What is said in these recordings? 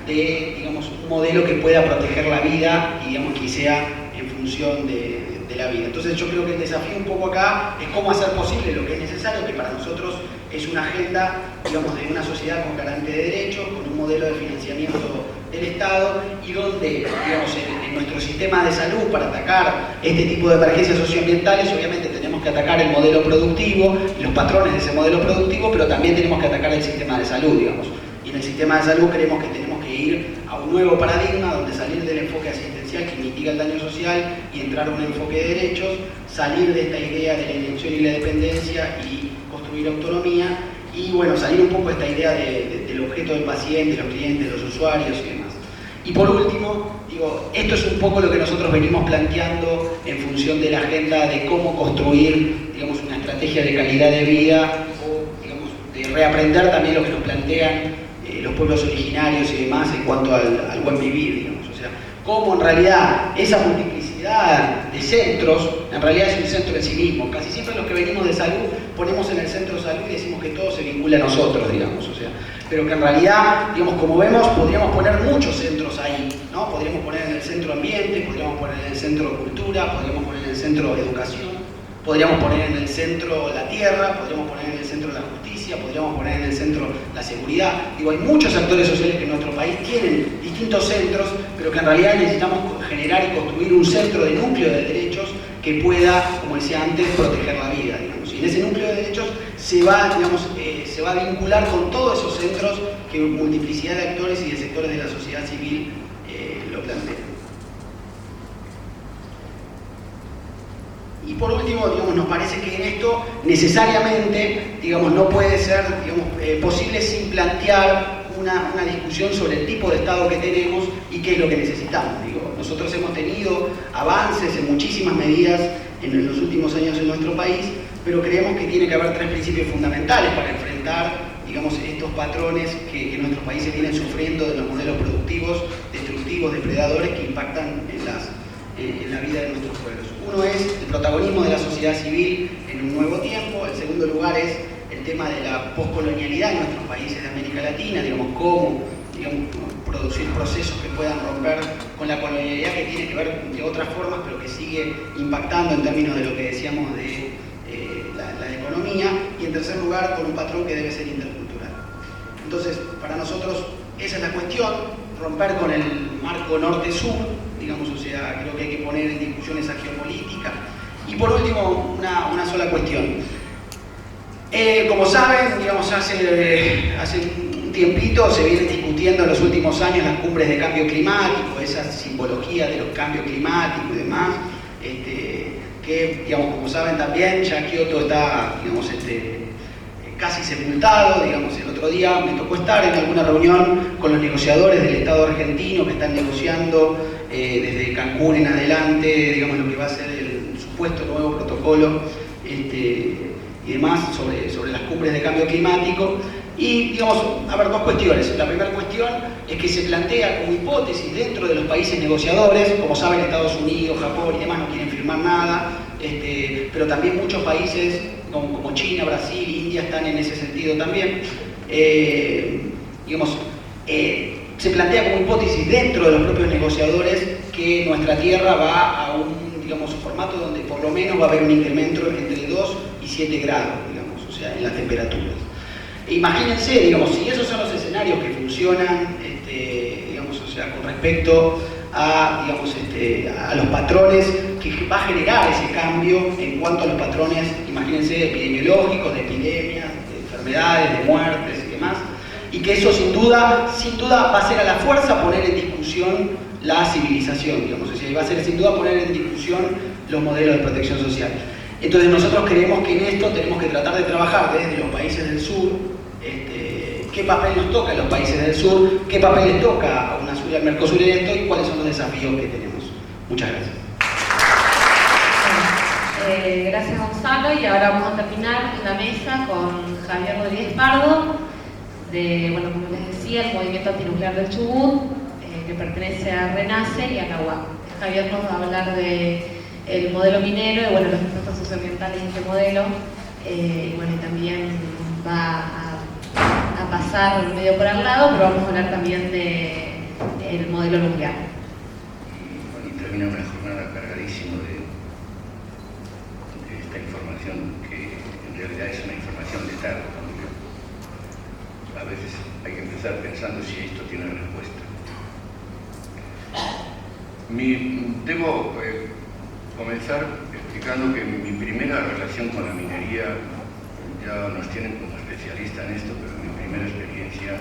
de, digamos, un modelo que pueda proteger la vida y, digamos, que sea en función de la vida. Entonces yo creo que el desafío un poco acá es cómo hacer posible lo que es necesario, que para nosotros es una agenda, digamos, de una sociedad con garante de derechos, con un modelo de financiamiento del Estado, y donde, digamos, en nuestro sistema de salud, para atacar este tipo de emergencias socioambientales, obviamente tenemos que atacar el modelo productivo y los patrones de ese modelo productivo, pero también tenemos que atacar el sistema de salud, digamos. Y en el sistema de salud creemos que tenemos que ir a un nuevo paradigma donde salir del enfoque asistencial que mitiga el daño social y entrar a un enfoque de derechos, salir de esta idea de la elección y la dependencia y construir autonomía, y bueno, salir un poco de esta idea del objeto del paciente, los clientes, los usuarios y demás. Y por último, digo, esto es un poco lo que nosotros venimos planteando en función de la agenda de cómo construir, digamos, una estrategia de calidad de vida, o, digamos, de reaprender también lo que nos plantean los pueblos originarios y demás en cuanto al buen vivir, digamos. O sea, cómo en realidad esa multiplicidad de centros, en realidad es un centro en sí mismo. Casi siempre los que venimos de salud ponemos en el centro de salud y decimos que todo se vincula a nosotros, digamos. O sea, pero que en realidad, digamos, como vemos, podríamos poner muchos centros ahí, ¿no? Podríamos poner en el centro ambiente, podríamos poner en el centro cultura, podríamos poner en el centro educación, podríamos poner en el centro la tierra, podríamos poner en el centro la justicia, podríamos poner en el centro la seguridad. Digo, hay muchos actores sociales que en nuestro país tienen distintos centros, pero que en realidad necesitamos generar y construir un centro de núcleo de derechos que pueda, como decía antes, proteger la vida, digamos. Y en ese núcleo de derechos se va, digamos, se va a vincular con todos esos centros que multiplicidad de actores y de sectores de la sociedad civil lo plantean. Y por último, digamos, nos parece que en esto necesariamente, digamos, no puede ser, digamos, posible sin plantear una discusión sobre el tipo de Estado que tenemos y qué es lo que necesitamos. Digo, nosotros hemos tenido avances en muchísimas medidas en los últimos años en nuestro país, pero creemos que tiene que haber tres principios fundamentales para enfrentar, digamos, estos patrones que nuestros países vienen sufriendo de los modelos productivos, destructivos, depredadores que impactan en la vida de nuestros pueblos. Uno es el protagonismo de la sociedad civil en un nuevo tiempo. El segundo lugar es el tema de la poscolonialidad en nuestros países de América Latina, digamos, cómo, digamos, producir procesos que puedan romper con la colonialidad, que tiene que ver de otras formas, pero que sigue impactando en términos de lo que decíamos de la economía. Y en tercer lugar, con un patrón que debe ser intercultural. Entonces, para nosotros esa es la cuestión, romper con el marco norte-sur, digamos, o sea, creo que hay que poner en discusión esa geopolítica. Y por último, una sola cuestión. Como saben, digamos, hace un tiempito se vienen discutiendo en los últimos años las cumbres de cambio climático, esa simbología de los cambios climáticos y demás, que, digamos, como saben también, ya Kioto está, digamos, casi sepultado. Digamos, el otro día me tocó estar en alguna reunión con los negociadores del Estado argentino que están negociando desde Cancún en adelante, digamos, lo que va a ser el supuesto nuevo protocolo y demás sobre las cumbres de cambio climático. Y, digamos, a ver, dos cuestiones. La primera cuestión es que se plantea como hipótesis dentro de los países negociadores, como saben, Estados Unidos, Japón y demás no quieren firmar nada, pero también muchos países como China, Brasil, India están en ese sentido también. Digamos, se plantea como hipótesis dentro de los propios negociadores que nuestra Tierra va a un, digamos, formato donde por lo menos va a haber un incremento entre 2 y 7 grados, digamos, o sea, en las temperaturas. Imagínense, digamos, si esos son los escenarios que funcionan, digamos, o sea, con respecto a, digamos, a los patrones que va a generar ese cambio en cuanto a los patrones, imagínense, epidemiológicos, de epidemias, de enfermedades, de muertes y demás, y que eso sin duda va a ser a la fuerza poner en discusión la civilización, digamos, o sea, y va a ser sin duda poner en discusión los modelos de protección social. Entonces nosotros creemos que en esto tenemos que tratar de trabajar desde los países del sur, qué papel nos toca a los países del sur, qué papel les toca a UNASUR y al Mercosur en esto y cuáles son los desafíos que tenemos. Muchas gracias. Gracias, Gonzalo, y ahora vamos a terminar la mesa con Javier Rodríguez Pardo, bueno, como les decía, el Movimiento Antinuclear del Chubut, que pertenece a RENACE y a la UAM. Javier nos va a hablar del modelo minero y, bueno, los impactos socioambientales de este modelo, y bueno, y también va a a pasar medio por al lado, pero vamos a hablar también del modelo nuclear. Y termina una jornada cargadísima de esta información, que en realidad es una información letal. A veces hay que empezar pensando si esto tiene respuesta. Debo comenzar explicando que mi primera relación con la minería, ya nos tienen como especialista en esto, pero mi primera experiencia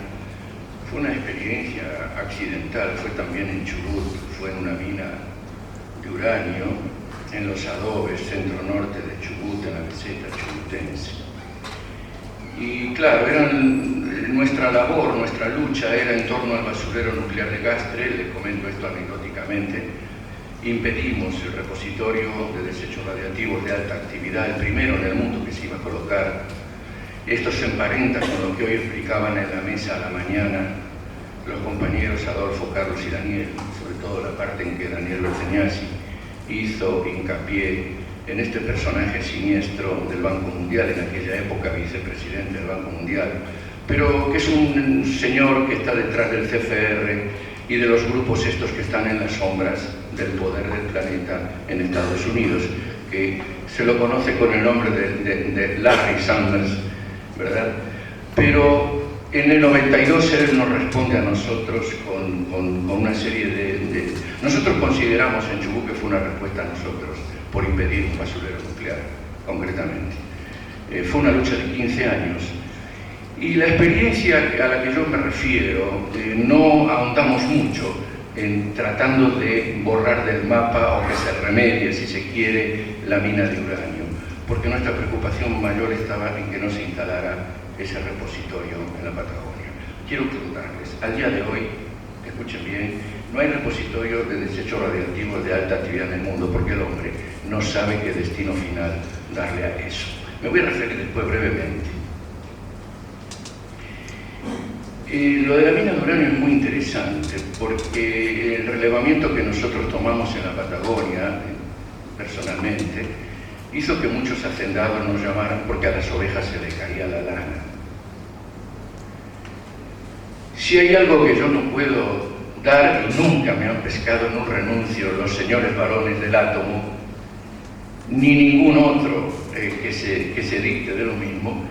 fue una experiencia accidental, fue también en Chubut, fue en una mina de uranio, en los adobes centro-norte de Chubut, en la meseta chubutense. Y claro, nuestra labor, nuestra lucha era en torno al basurero nuclear de Gastre. Le comento esto anecdóticamente. Impedimos el repositorio de desechos radiactivos de alta actividad, el primero en el mundo que se iba a colocar. Esto se emparenta con lo que hoy explicaban en la mesa a la mañana los compañeros Adolfo, Carlos y Daniel, sobre todo la parte en que Daniel Berceñasi hizo hincapié en este personaje siniestro del Banco Mundial, en aquella época vicepresidente del Banco Mundial, pero que es un señor que está detrás del CFR y de los grupos estos que están en las sombras del poder del planeta en Estados Unidos, que se lo conoce con el nombre de Larry Summers, ¿verdad? Pero en el 92 él nos responde a nosotros con una serie de... Nosotros consideramos en Chubut que fue una respuesta a nosotros por impedir un basurero nuclear, concretamente. Fue una lucha de 15 años. Y la experiencia a la que yo me refiero, no ahondamos mucho en tratando de borrar del mapa o que se remedie, si se quiere, la mina de uranio, porque nuestra preocupación mayor estaba en que no se instalara ese repositorio en la Patagonia. Quiero contarles, al día de hoy, escuchen bien, no hay repositorio de desechos radiactivos de alta actividad en el mundo porque el hombre no sabe qué destino final darle a eso. Me voy a referir después brevemente. Lo de la mina de uranio es muy interesante porque el relevamiento que nosotros tomamos en la Patagonia, personalmente, hizo que muchos hacendados nos llamaran porque a las ovejas se les caía la lana. Si hay algo que yo no puedo dar, y nunca me han pescado en un renuncio los señores varones del átomo, ni ningún otro que se dicte de lo mismo,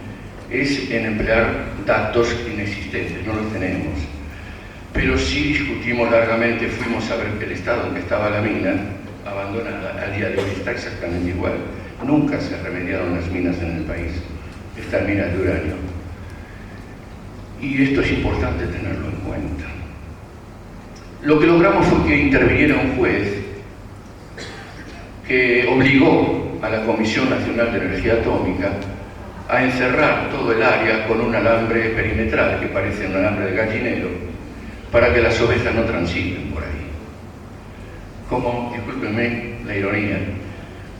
es en emplear datos inexistentes, no los tenemos. Pero sí discutimos largamente, fuimos a ver el estado en que estaba la mina, abandonada, al día de hoy está exactamente igual. Nunca se remediaron las minas en el país, estas minas de uranio. Y esto es importante tenerlo en cuenta. Lo que logramos fue que interviniera un juez que obligó a la Comisión Nacional de Energía Atómica a encerrar todo el área con un alambre perimetral que parece un alambre de gallinero para que las ovejas no transiten por ahí. Como, discúlpenme la ironía,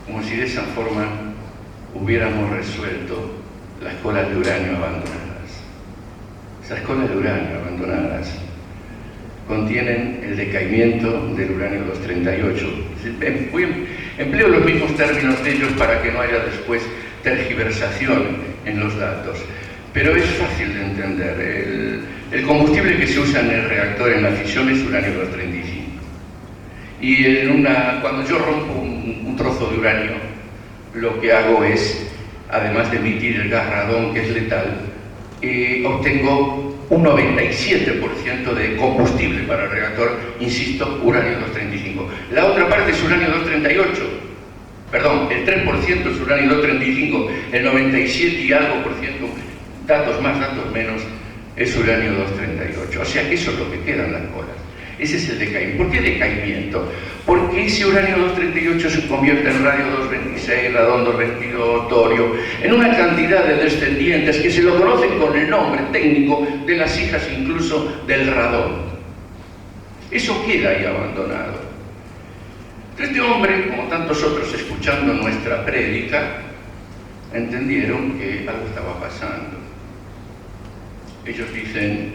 como si de esa forma hubiéramos resuelto las colas de uranio abandonadas. Esas colas de uranio abandonadas contienen el decaimiento del uranio 238. Empleo los mismos términos de ellos para que no haya después tergiversación en los datos, pero es fácil de entender. El combustible que se usa en el reactor en la fisión es uranio 235. Y cuando yo rompo un trozo de uranio, lo que hago es, además de emitir el gas radón, que es letal, obtengo un 97% de combustible para el reactor, insisto, uranio 235. La otra parte es uranio 238. Perdón, el 3% es uranio 235, el 97 y algo por ciento, datos más, datos menos, es uranio 238. O sea que eso es lo que queda en las colas. Ese es el decaimiento. ¿Por qué decaimiento? Porque ese uranio 238 se convierte en radio 226, radón 222, torio, en una cantidad de descendientes que se lo conocen con el nombre técnico de las hijas incluso del radón. Eso queda ahí abandonado. Este hombre, como tantos otros escuchando nuestra prédica, entendieron que algo estaba pasando. Ellos dicen,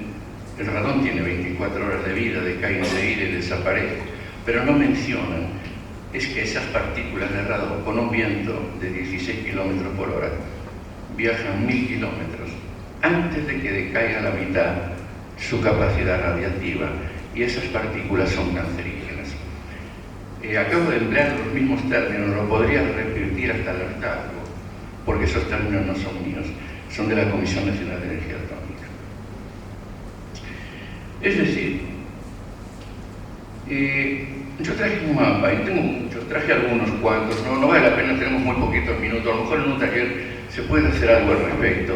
el radón tiene 24 horas de vida, decae enseguida y desaparece, pero no mencionan es que esas partículas de radón con un viento de 16 kilómetros por hora viajan 1000 kilómetros antes de que decaiga a la mitad su capacidad radiactiva, y esas partículas son cancerígenas. Acabo de emplear los mismos términos, lo podría repetir hasta el hartazgo, porque esos términos no son míos, son de la Comisión Nacional de Energía Atómica. Es decir, yo traje un mapa, y tengo muchos, traje algunos cuantos, no vale la pena, tenemos muy poquitos minutos, a lo mejor en un taller se puede hacer algo al respecto.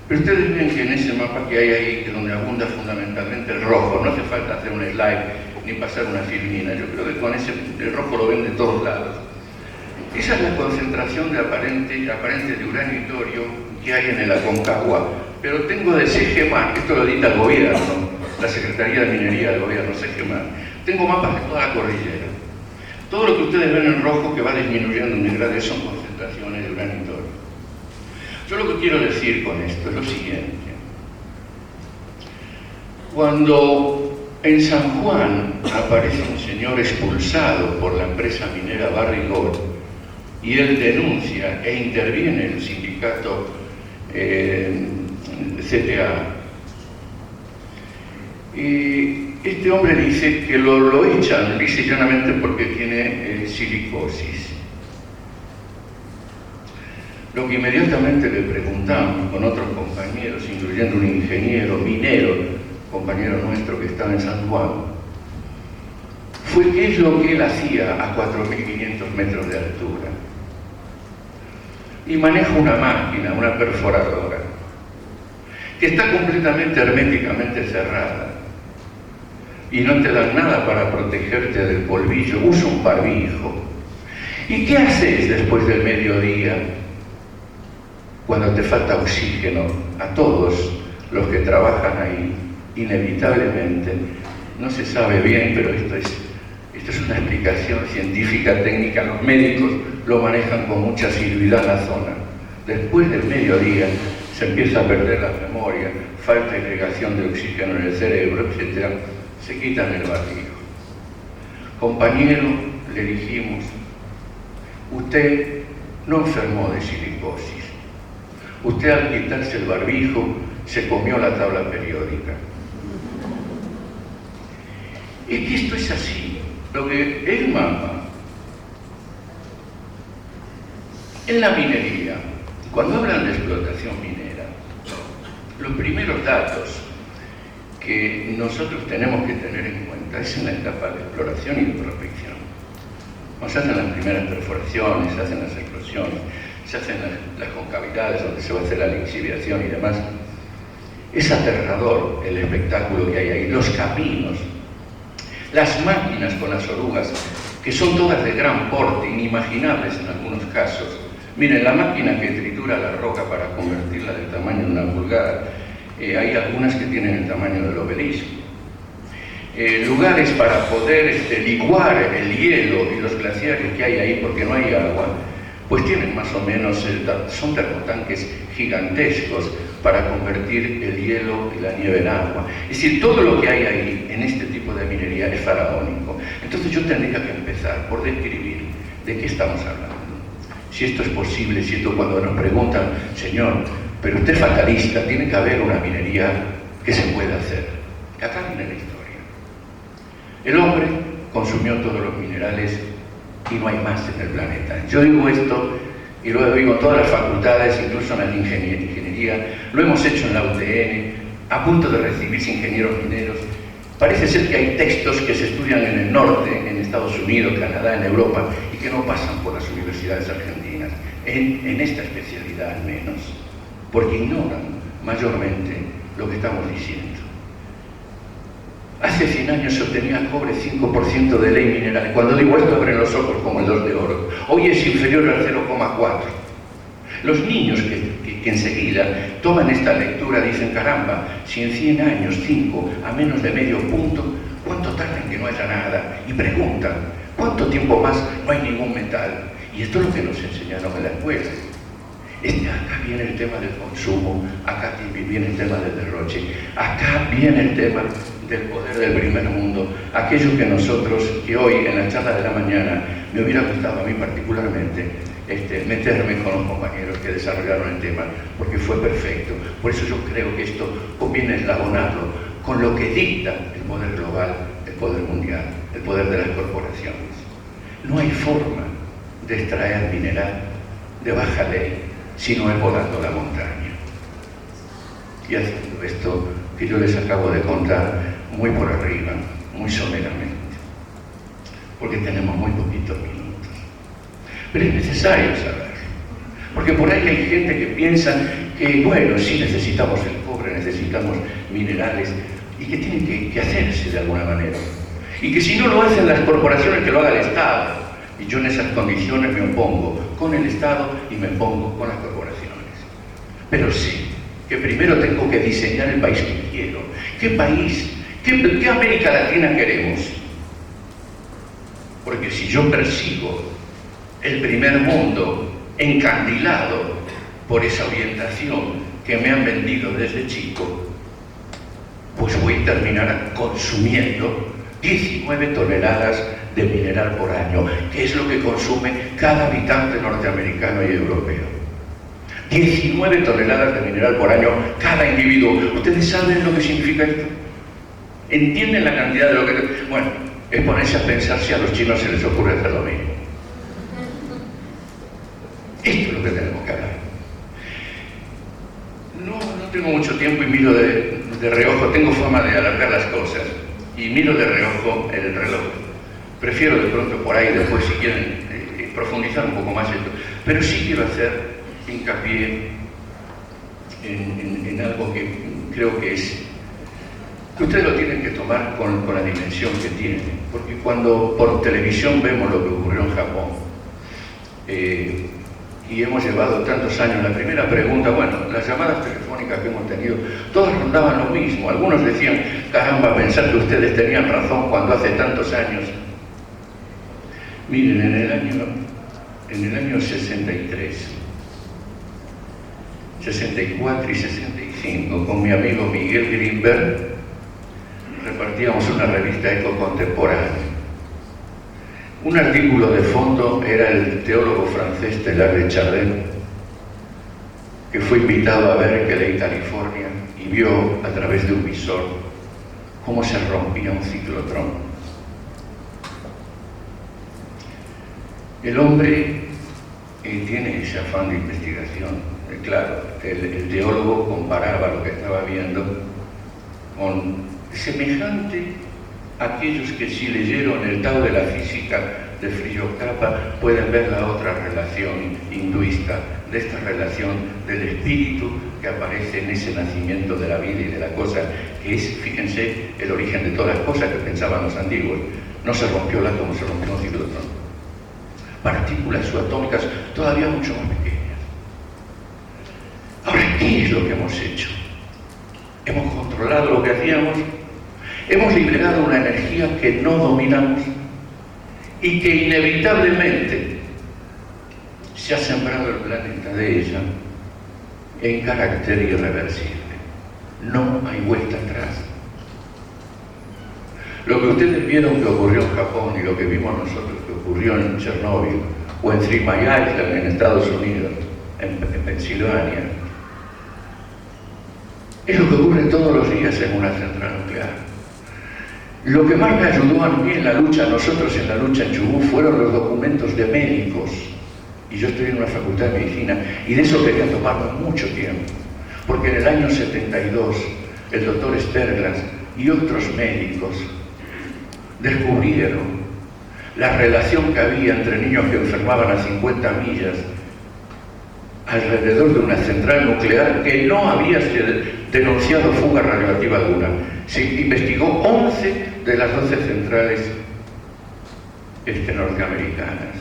Pero ustedes ven que en ese mapa que hay ahí, que donde abunda fundamentalmente el rojo, no hace falta hacer un slide ni pasar una filmina, yo creo que con el rojo lo ven de todos lados. Esa es la concentración de aparente de uranio y torio que hay en el Aconcagua. Pero tengo de CGMAR, esto lo edita el gobierno, la Secretaría de Minería del gobierno, CGMAR. Tengo mapas de toda la cordillera. Todo lo que ustedes ven en rojo que va disminuyendo en degradé son concentraciones de uranio y torio. Yo lo que quiero decir con esto es lo siguiente. Cuando en San Juan aparece un señor expulsado por la empresa minera Barrick Gold y él denuncia e interviene el sindicato CTA, y este hombre dice que lo echan lisa y llanamente porque tiene silicosis. Lo que inmediatamente le preguntamos con otros compañeros, incluyendo un ingeniero minero, compañero nuestro que estaba en San Juan, fue qué es lo que él hacía a 4.500 metros de altura. Y maneja una máquina, una perforadora, que está completamente herméticamente cerrada. Y no te dan nada para protegerte del polvillo, usa un barbijo. ¿Y qué haces después del mediodía? Cuando te falta oxígeno, a todos los que trabajan ahí, inevitablemente, no se sabe bien, pero esto es una explicación científica, técnica, los médicos lo manejan con mucha asiduidad en la zona. Después del mediodía se empieza a perder la memoria, falta agregación de oxígeno en el cerebro, etc. Se quitan el barbijo. Compañero, le dijimos, usted no enfermó de silicosis. Usted al quitarse el barbijo se comió la tabla periódica. Es que esto es así. Lo que el mapa, en la minería, cuando hablan de explotación minera, los primeros datos que nosotros tenemos que tener en cuenta es en la etapa de exploración y de prospección. Cuando se hacen las primeras perforaciones, se hacen las explosiones, se hacen las concavidades donde se va a hacer la lixiviación y demás. Es aterrador el espectáculo que hay ahí, los caminos, las máquinas con las orugas, que son todas de gran porte, inimaginables en algunos casos. Miren, la máquina que tritura la roca para convertirla del tamaño de una pulgada, hay algunas que tienen el tamaño del obelisco. Lugares para poder licuar el hielo y los glaciares que hay ahí porque no hay agua, pues tienen más o menos, son termotanques gigantescos para convertir el hielo y la nieve en agua. Es decir, todo lo que hay ahí en este tipo de minería es faraónico. Entonces yo tendría que empezar por describir de qué estamos hablando. Si esto es posible, si esto cuando nos preguntan, señor, pero usted es fatalista, tiene que haber una minería que se pueda hacer. Acá viene la historia. El hombre consumió todos los minerales y no hay más en el planeta. Yo digo esto y lo digo en todas las facultades, incluso en la ingeniería, lo hemos hecho en la UTN, a punto de recibirse ingenieros mineros. Parece ser que hay textos que se estudian en el norte, en Estados Unidos, Canadá, en Europa, y que no pasan por las universidades argentinas, en esta especialidad al menos, porque ignoran mayormente lo que estamos diciendo. Hace 100 años se obtenía cobre 5% de ley mineral. Cuando digo esto, abren los ojos como el 2 de oro. Hoy es inferior al 0,4. Los niños que enseguida toman esta lectura dicen, caramba, si en 100 años, 5 a menos de medio punto, ¿cuánto tarda en que no haya nada? Y preguntan, ¿cuánto tiempo más no hay ningún metal? Y esto es lo que nos enseñaron en la escuela. Acá viene el tema del consumo, acá viene el tema del derroche, acá viene el tema del poder del primer mundo, aquello que nosotros, que hoy en la charla de la mañana me hubiera gustado a mí particularmente meterme con los compañeros que desarrollaron el tema, porque fue perfecto. Por eso yo creo que esto conviene eslabonarlo con lo que dicta el poder global, el poder mundial, el poder de las corporaciones. No hay forma de extraer mineral de baja ley si no es volando la montaña. Y haciendo esto que yo les acabo de contar muy por arriba, muy someramente, porque tenemos muy poquitos minutos. Pero es necesario saberlo, porque por ahí hay gente que piensa que, bueno, sí necesitamos el cobre, necesitamos minerales, y que tienen que hacerse de alguna manera. Y que si no lo hacen las corporaciones, que lo haga el Estado. Y yo en esas condiciones me opongo con el Estado y me opongo con las corporaciones. Pero sí, que primero tengo que diseñar el país que quiero. ¿Qué país? ¿Qué América Latina queremos? Porque si yo persigo el primer mundo encandilado por esa orientación que me han vendido desde chico, pues voy a terminar consumiendo 19 toneladas de mineral por año, que es lo que consume cada habitante norteamericano y europeo. 19 toneladas de mineral por año cada individuo. ¿Ustedes saben lo que significa esto? ¿Entienden la cantidad de lo que...? Bueno, es ponerse a pensar si a los chinos se les ocurre hacer lo mismo. Esto es lo que tenemos que hablar. No tengo mucho tiempo y miro de reojo, tengo fama de alargar las cosas, y miro de reojo el reloj. Prefiero de pronto por ahí después, si quieren, profundizar un poco más esto. Pero sí quiero hacer hincapié en algo que creo que ustedes lo tienen que tomar con la dimensión que tiene. Porque cuando por televisión vemos lo que ocurrió en Japón, y hemos llevado tantos años, la primera pregunta, bueno, las llamadas telefónicas que hemos tenido, todas rondaban lo mismo. Algunos decían, caramba, pensar que ustedes tenían razón cuando hace tantos años. Miren, en el año 63, 64 y 65, con mi amigo Miguel Grimberg, repartíamos una revista Eco Contemporánea. Un artículo de fondo era el teólogo francés Teilhard de Chardin, que fue invitado a Berkeley, California, y vio a través de un visor cómo se rompía un ciclotrón. El hombre tiene ese afán de investigación. Claro, el teólogo comparaba lo que estaba viendo con semejante a aquellos que si leyeron el Tao de la Física de Frío Capa pueden ver la otra relación hinduista, de esta relación del espíritu que aparece en ese nacimiento de la vida y de la cosa, que es, fíjense, el origen de todas las cosas que pensaban los antiguos. No se rompió el átomo, se rompió un ciclotrón. Partículas subatómicas todavía mucho más pequeñas. Ahora, ¿qué es lo que hemos hecho? Hemos controlado lo que hacíamos, hemos liberado una energía que no dominamos y que inevitablemente se ha sembrado el planeta de ella en carácter irreversible. No hay vuelta atrás. Lo que ustedes vieron que ocurrió en Japón y lo que vimos nosotros que ocurrió en Chernóbil o en Three Mile Island en Estados Unidos, en Pensilvania, es lo que ocurre todos los días en una central nuclear. Lo que más me ayudó a mí en la lucha, a nosotros en la lucha en Chubut, fueron los documentos de médicos. Y yo estoy en una facultad de medicina, y de eso quería tomarme mucho tiempo. Porque en el año 72, el doctor Sterglas y otros médicos descubrieron la relación que había entre niños que enfermaban a 50 millas alrededor de una central nuclear que no había denunciado fuga radioactiva alguna. Se investigó 11 de las 12 centrales norteamericanas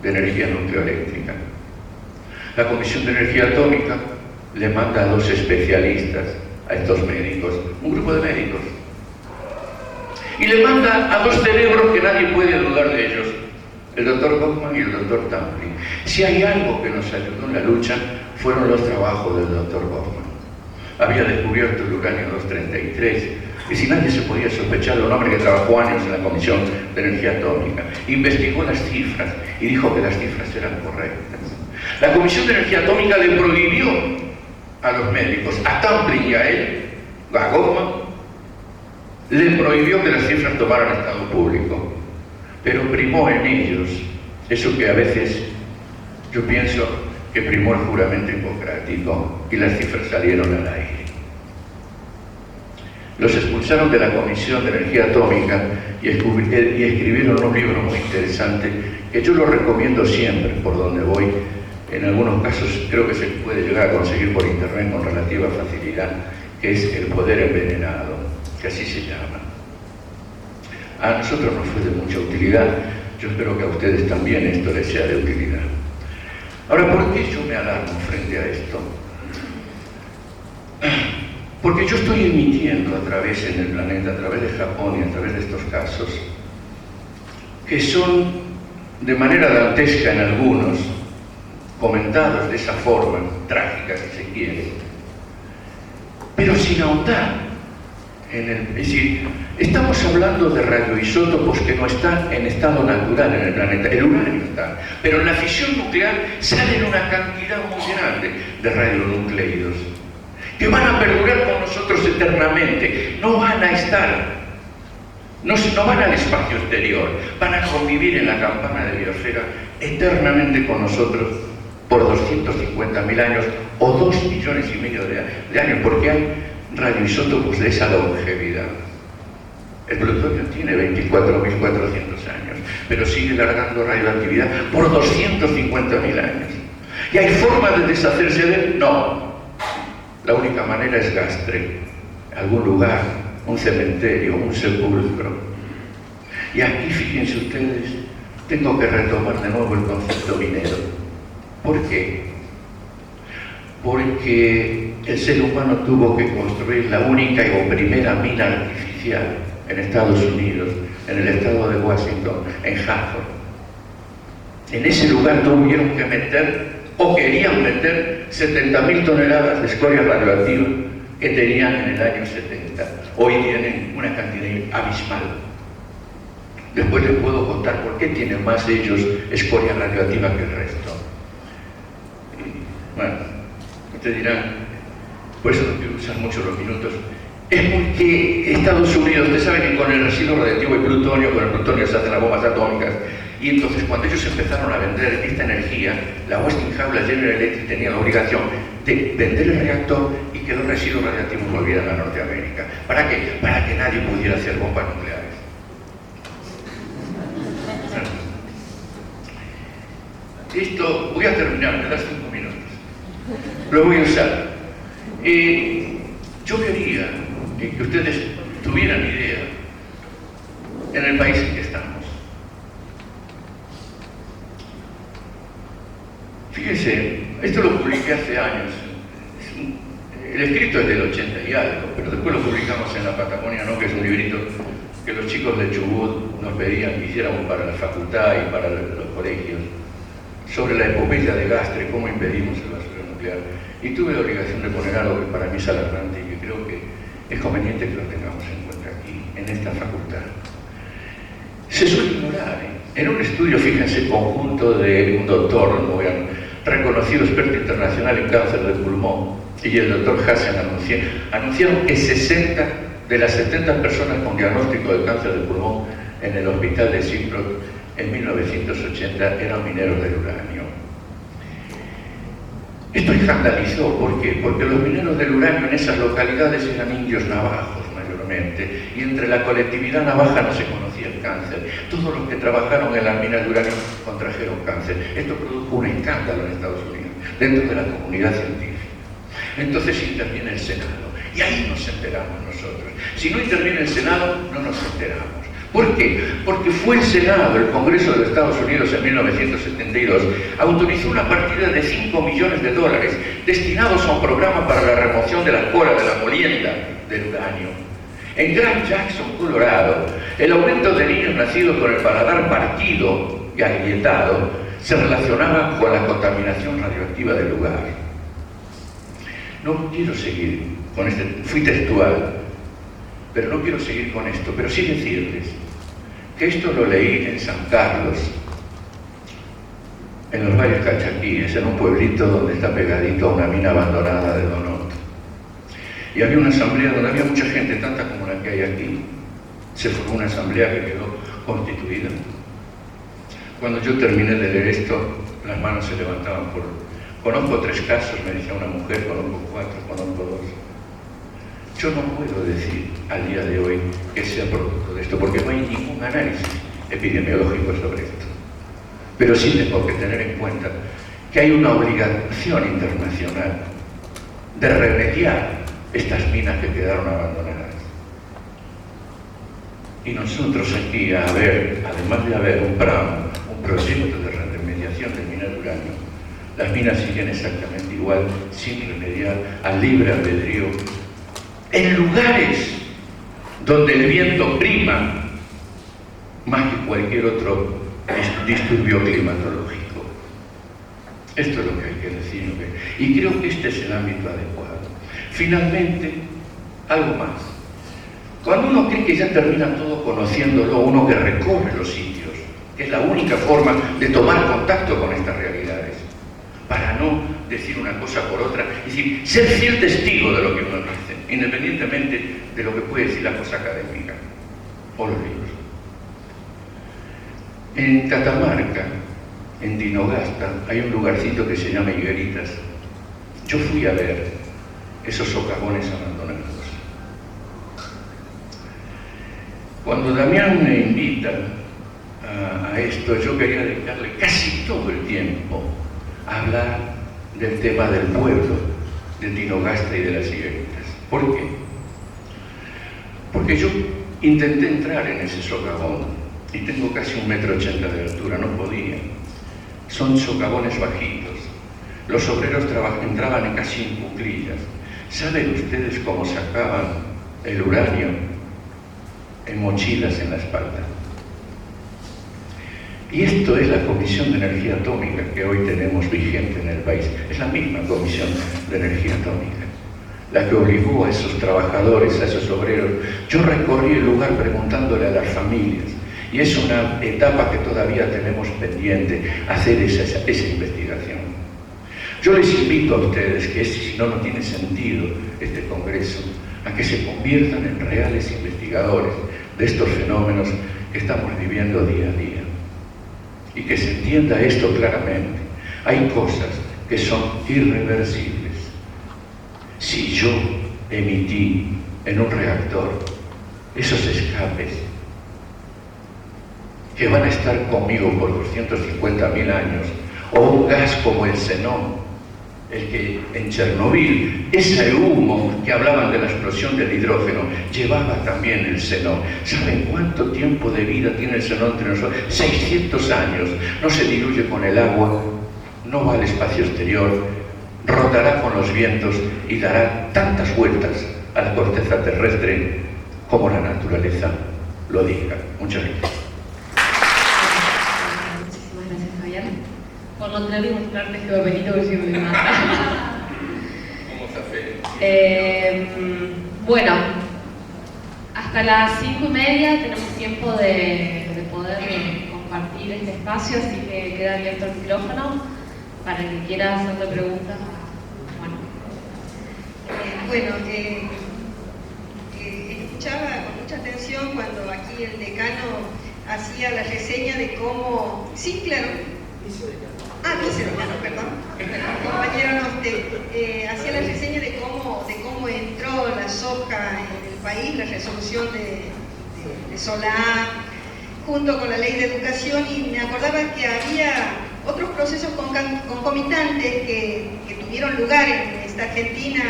de energía nucleoeléctrica. La Comisión de Energía Atómica le manda a 2 especialistas a estos médicos, un grupo de médicos, y le manda a 2 cerebros que nadie puede dudar de ellos, el doctor Goffman y el doctor Tampling. Si hay algo que nos ayudó en la lucha, fueron los trabajos del doctor Goffman. Había descubierto el uranio 233, que si nadie se podía sospechar de un hombre que trabajó años en la Comisión de Energía Atómica, investigó las cifras y dijo que las cifras eran correctas. La Comisión de Energía Atómica le prohibió a los médicos, a Tamplin y a él, a Goldman, le prohibió que las cifras tomaran estado público, pero primó en ellos eso que a veces yo pienso que primó el juramento hipocrático y las cifras salieron al aire. Los expulsaron de la Comisión de Energía Atómica y escribieron un libro muy interesante que yo lo recomiendo siempre por donde voy. En algunos casos creo que se puede llegar a conseguir por internet con relativa facilidad, que es El poder envenenado, que así se llama. A nosotros nos fue de mucha utilidad, yo espero que a ustedes también esto les sea de utilidad. Ahora, ¿por qué yo me alarmo frente a esto? Porque yo estoy emitiendo a través en el planeta, a través de Japón y a través de estos casos, que son de manera dantesca en algunos, comentados de esa forma, trágica si se quiere, pero sin ahondar en el... Es decir, estamos hablando de radioisótopos que no están en estado natural en el planeta. El uranio está, pero en la fisión nuclear salen una cantidad muy grande de radionucleidos que van a perdurar con nosotros eternamente, no van a estar, no van al espacio exterior, van a convivir en la campana de biosfera eternamente con nosotros por 250.000 años o 2,5 millones de años, porque hay radioisótopos de esa longevidad. El plutonio tiene 24.400 años, pero sigue largando radioactividad por 250.000 años. ¿Y hay forma de deshacerse de él? No. La única manera es gastre, algún lugar, un cementerio, un sepulcro. Y aquí, fíjense ustedes, tengo que retomar de nuevo el concepto minero. ¿Por qué? Porque el ser humano tuvo que construir la única y primera mina artificial en Estados Unidos, en el estado de Washington, en Hanford. En ese lugar tuvieron que meter, o querían meter, 70.000 toneladas de escoria radioactiva que tenían en el año 70. Hoy tienen una cantidad abismal. Después les puedo contar por qué tienen más ellos escoria radioactiva que el resto. Y, bueno, ustedes dirán, por eso no quiero usar mucho los minutos, es porque Estados Unidos, ustedes saben que con el residuo radiactivo y plutonio, con el plutonio se hacen las bombas atómicas, y entonces cuando ellos empezaron a vender esta energía, la Westinghouse, la General Electric tenía la obligación de vender el reactor y que los residuos radiactivos volvieran a Norteamérica. ¿Para qué? Para que nadie pudiera hacer bombas nucleares. Esto, voy a terminar, me das 5 minutos. Lo voy a usar. Yo quería que ustedes tuvieran idea en el país en que estamos. Fíjense, esto lo publiqué hace años. El escrito es del 80 y algo, pero después lo publicamos en La Patagonia, ¿no? Que es un librito que los chicos de Chubut nos pedían que hiciéramos para la facultad y para los colegios, sobre la epopeya de Gastre, cómo impedimos el basurero nuclear. Y tuve la obligación de poner algo que para mí es alarmante y que creo que es conveniente que lo tengamos en cuenta aquí, en esta facultad. Se suele ignorar, en un estudio, fíjense, conjunto de un doctor, reconocido experto internacional en cáncer de pulmón, y el doctor Hassen anunciaron que 60 de las 70 personas con diagnóstico de cáncer de pulmón en el hospital de Simprok en 1980 eran mineros del uranio. Esto escandalizó, ¿por qué? Porque los mineros del uranio en esas localidades eran indios navajos mayormente, y entre la colectividad navaja no se conocía el cáncer. Todos los que trabajaron en las minas de uranio contrajeron cáncer. Esto produjo un escándalo en Estados Unidos, dentro de la comunidad científica. Entonces interviene el Senado, y ahí nos enteramos nosotros. Si no interviene el Senado, no nos enteramos. ¿Por qué? Porque fue el Senado, el Congreso de Estados Unidos en 1972, autorizó una partida de $5 millones destinados a un programa para la remoción de la cola de la molienda del uranio. En Grand Jackson, Colorado, el aumento de niños nacidos con el paladar partido y agrietado se relacionaba con la contaminación radioactiva del lugar. No quiero seguir con fui textual. pero no quiero seguir con esto, pero sí decirles que esto lo leí en San Carlos, en los Valles Calchaquíes, en un pueblito donde está pegadito a una mina abandonada de Donot. Y había una asamblea donde había mucha gente, tanta como la que hay aquí. Se formó una asamblea que quedó constituida. Cuando yo terminé de leer esto, las manos se levantaban por... Conozco 3 casos, me decía una mujer, conozco 4, conozco 2. Yo no puedo decir al día de hoy que sea producto de esto, porque no hay ningún análisis epidemiológico sobre esto. Pero sí tengo que tener en cuenta que hay una obligación internacional de remediar estas minas que quedaron abandonadas. Y nosotros aquí, además de haber un PRAM, un proyecto de remediación del mineral de uranio, las minas siguen exactamente igual, sin remediar, al libre albedrío, en lugares donde el viento prima más que cualquier otro disturbio climatológico. Esto es lo que hay que decir, y creo que este es el ámbito adecuado. Finalmente, algo más. Cuando uno cree que ya termina todo conociéndolo, uno que recorre los sitios, que es la única forma de tomar contacto con estas realidades, para no decir una cosa por otra, es decir, ser fiel testigo de lo que uno dice, independientemente de lo que puede decir la cosa académica o los libros. En Catamarca, en Tinogasta, hay un lugarcito que se llama Higueritas. Yo fui a ver esos socavones abandonados. Cuando Damián me invita a esto, yo quería dedicarle casi todo el tiempo a hablar del tema del pueblo de Tinogasta y de las Higueritas. ¿Por qué? Porque yo intenté entrar en ese socavón y tengo casi 1,80 m de altura, no podía. Son socavones bajitos. Los obreros entraban casi en cuclillas. ¿Saben ustedes cómo sacaban el uranio? En mochilas en la espalda. Y esto es la Comisión de Energía Atómica que hoy tenemos vigente en el país. Es la misma Comisión de Energía Atómica, la que obligó a esos trabajadores, a esos obreros. Yo recorrí el lugar preguntándole a las familias, y es una etapa que todavía tenemos pendiente, hacer esa investigación. Yo les invito a ustedes, que si no tiene sentido este congreso, a que se conviertan en reales investigadores de estos fenómenos que estamos viviendo día a día. Y que se entienda esto claramente. Hay cosas que son irreversibles. Si yo emití en un reactor esos escapes que van a estar conmigo por 250.000 años, o un gas como el xenón, el que en Chernobyl, ese humo que hablaban de la explosión del hidrógeno, llevaba también el xenón. ¿Saben cuánto tiempo de vida tiene el xenón entre nosotros? 600 años. No se diluye con el agua, no va al espacio exterior, rotará con los vientos y dará tantas vueltas a la corteza terrestre como la naturaleza lo diga. Muchas gracias. Muchísimas gracias, Javier. Por no traer y mostrarte que Benito que siempre me mata. Bueno, hasta las 5:30 tenemos tiempo de poder compartir este espacio, así que queda abierto el micrófono para el que quiera hacerle preguntas. Escuchaba con mucha atención cuando aquí el decano hacía la reseña de cómo... Sí, claro. Vicedecano, perdón. Compañero hacía la reseña de cómo entró la soja en el país, la resolución de Solá, junto con la ley de educación, y me acordaba que había otros procesos concomitantes que tuvieron lugar en esta Argentina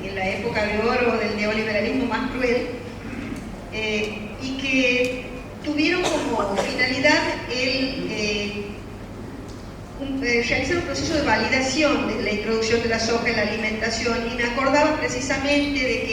en la época de oro del neoliberalismo más cruel, y que tuvieron como finalidad realizar un proceso de validación de la introducción de la soja en la alimentación, y me acordaba precisamente de que